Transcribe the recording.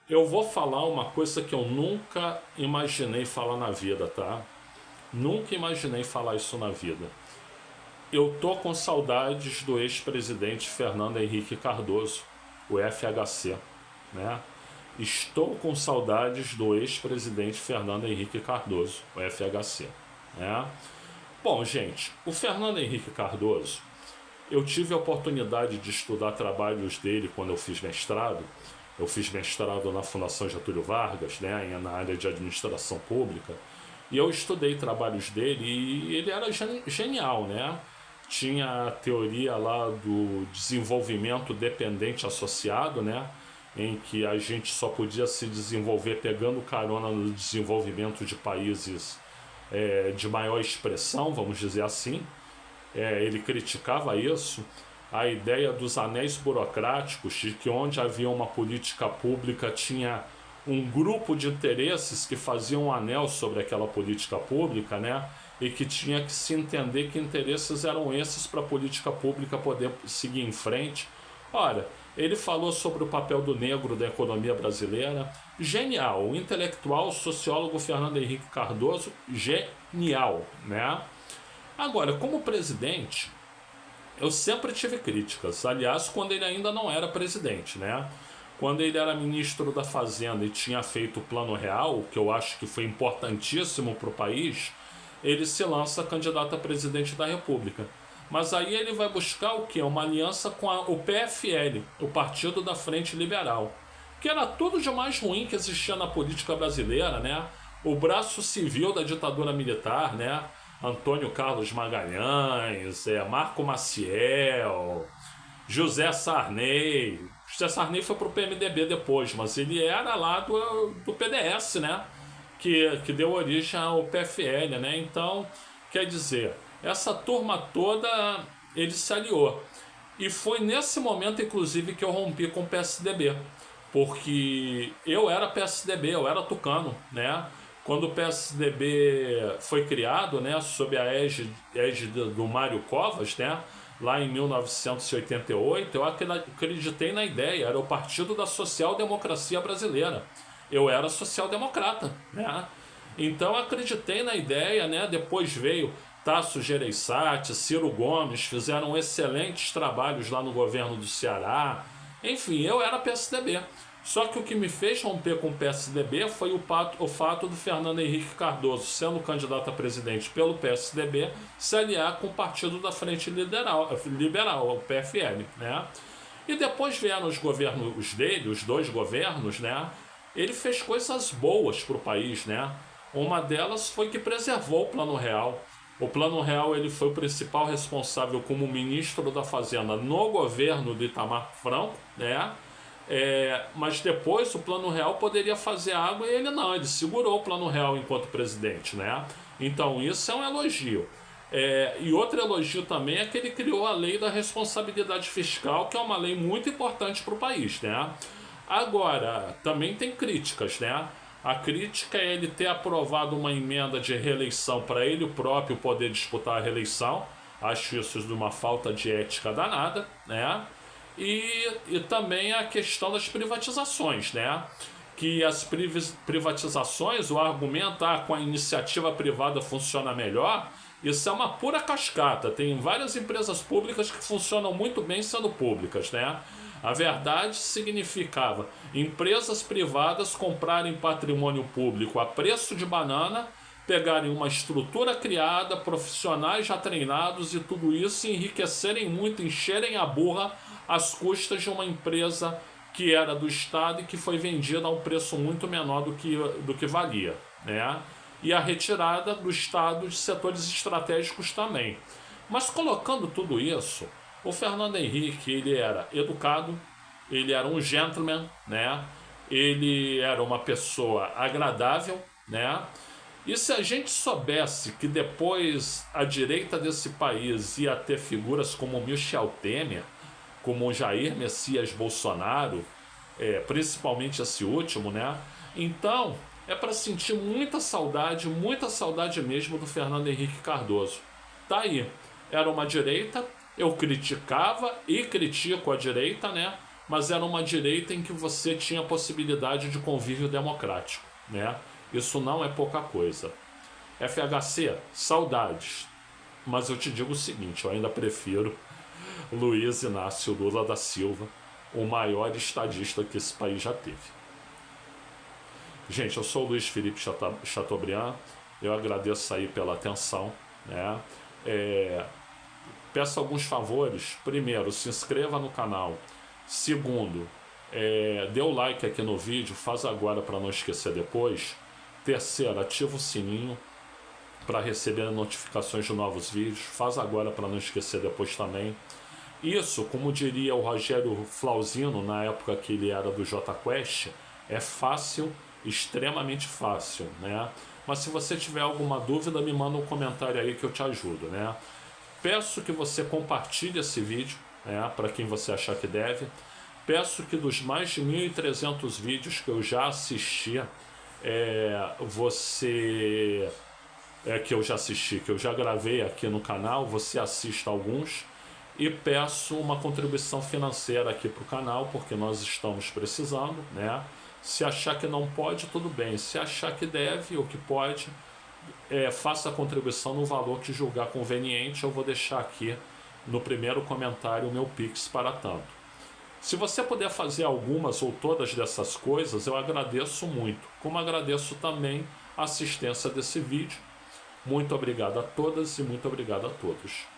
Eu vou falar uma coisa que eu nunca imaginei falar na vida, tá? Nunca imaginei falar isso na vida. Eu tô com saudades do ex-presidente Fernando Henrique Cardoso, o FHC, né? Estou com saudades do ex-presidente Fernando Henrique Cardoso, o FHC, né? Bom, gente, o Fernando Henrique Cardoso, eu tive a oportunidade de estudar trabalhos dele quando eu fiz mestrado. Eu fiz mestrado na Fundação Getúlio Vargas, né, na área de administração pública, e eu estudei trabalhos dele e ele era genial, né? Tinha a teoria lá do desenvolvimento dependente associado, né? Em que a gente só podia se desenvolver pegando carona no desenvolvimento de países de maior expressão, vamos dizer assim. Ele criticava isso, a ideia dos anéis burocráticos, de que onde havia uma política pública tinha um grupo de interesses que faziam um anel sobre aquela política pública, né? E que tinha que se entender que interesses eram esses para a política pública poder seguir em frente. Ora, ele falou sobre o papel do negro da economia brasileira. Genial, o intelectual, o sociólogo Fernando Henrique Cardoso, genial, né? Agora, como presidente, eu sempre tive críticas. Aliás, quando ele ainda não era presidente, né? Quando ele era ministro da Fazenda e tinha feito o Plano Real, que eu acho que foi importantíssimo para o país, ele se lança candidato a presidente da República. Mas aí ele vai buscar o quê? Uma aliança com o PFL, o Partido da Frente Liberal, que era tudo de mais ruim que existia na política brasileira, né? O braço civil da ditadura militar, né? Antônio Carlos Magalhães, Marco Maciel, José Sarney. José Sarney foi pro PMDB depois, mas ele era lá do PDS, né? Que deu origem ao PFL, né? Então, quer dizer, essa turma toda ele se aliou. E foi nesse momento, inclusive, que eu rompi com o PSDB. Porque eu era PSDB, eu era tucano, né? Quando o PSDB foi criado, né, sob a égide do Mário Covas, né, lá em 1988, eu acreditei na ideia, era o Partido da Social Democracia Brasileira. Eu era social-democrata, né? Então eu acreditei na ideia, né? Depois veio Tasso Gereissati, Ciro Gomes, fizeram excelentes trabalhos lá no governo do Ceará. Enfim, eu era PSDB. Só que o que me fez romper com o PSDB foi o fato do Fernando Henrique Cardoso, sendo candidato a presidente pelo PSDB, se aliar com o Partido da Frente Liberal, o PFL, né? E depois vieram os governos dele, os dois governos, né? Ele fez coisas boas para o país, né? Uma delas foi que preservou o Plano Real. O Plano Real ele foi o principal responsável como ministro da Fazenda no governo de Itamar Franco, né? Mas depois o Plano Real poderia fazer água e ele não, ele segurou o Plano Real enquanto presidente, né? Então isso é um elogio. E outro elogio também é que ele criou a lei da responsabilidade fiscal, que é uma lei muito importante para o país, né? Agora, também tem críticas, né? A crítica é ele ter aprovado uma emenda de reeleição para ele próprio poder disputar a reeleição. Acho isso de uma falta de ética danada, né? E também a questão das privatizações, né? Que as privatizações, o argumento, com a iniciativa privada funciona melhor, isso é uma pura cascata. Tem várias empresas públicas que funcionam muito bem sendo públicas, né? A verdade significava empresas privadas comprarem patrimônio público a preço de banana, pegarem uma estrutura criada, profissionais já treinados e tudo isso enriquecerem muito, encherem a burra às custas de uma empresa que era do Estado e que foi vendida a um preço muito menor do que valia, né? E a retirada do Estado de setores estratégicos também. Mas colocando tudo isso, o Fernando Henrique, ele era educado, ele era um gentleman, né? Ele era uma pessoa agradável, né? E se a gente soubesse que depois a direita desse país ia ter figuras como Michel Temer, como Jair Messias Bolsonaro, principalmente esse último, né? Então, é para sentir muita saudade mesmo do Fernando Henrique Cardoso. Tá aí, era uma direita, eu criticava e critico a direita, né? mas era uma direita em que você tinha possibilidade de convívio democrático, né? Isso não é pouca coisa. FHC, saudades. Mas eu te digo o seguinte, eu ainda prefiro Luiz Inácio Lula da Silva, o maior estadista que esse país já teve. Gente, eu sou o Luiz Felipe Chateaubriand, eu agradeço aí pela atenção, né? Peço alguns favores. Primeiro, se inscreva no canal. Segundo, dê o like aqui no vídeo, faz agora para não esquecer depois. Terceiro, ativa o sininho para receber notificações de novos vídeos, faz agora para não esquecer depois também. Isso, como diria o Rogério Flauzino na época que ele era do Jota Quest, é fácil, extremamente fácil, né? Mas se você tiver alguma dúvida, me manda um comentário aí que eu te ajudo, né? Peço que você compartilhe esse vídeo, né, para quem você achar que deve. Peço que dos mais de 1.300 vídeos que eu já assisti, que eu já gravei aqui no canal, você assista alguns. E peço uma contribuição financeira aqui para o canal, porque nós estamos precisando, né? Se achar que não pode, tudo bem. Se achar que deve ou que pode, faça a contribuição no valor que julgar conveniente. Eu vou deixar aqui no primeiro comentário o meu Pix para tanto. Se você puder fazer algumas ou todas dessas coisas, eu agradeço muito. Como agradeço também a assistência desse vídeo. Muito obrigado a todas e muito obrigado a todos.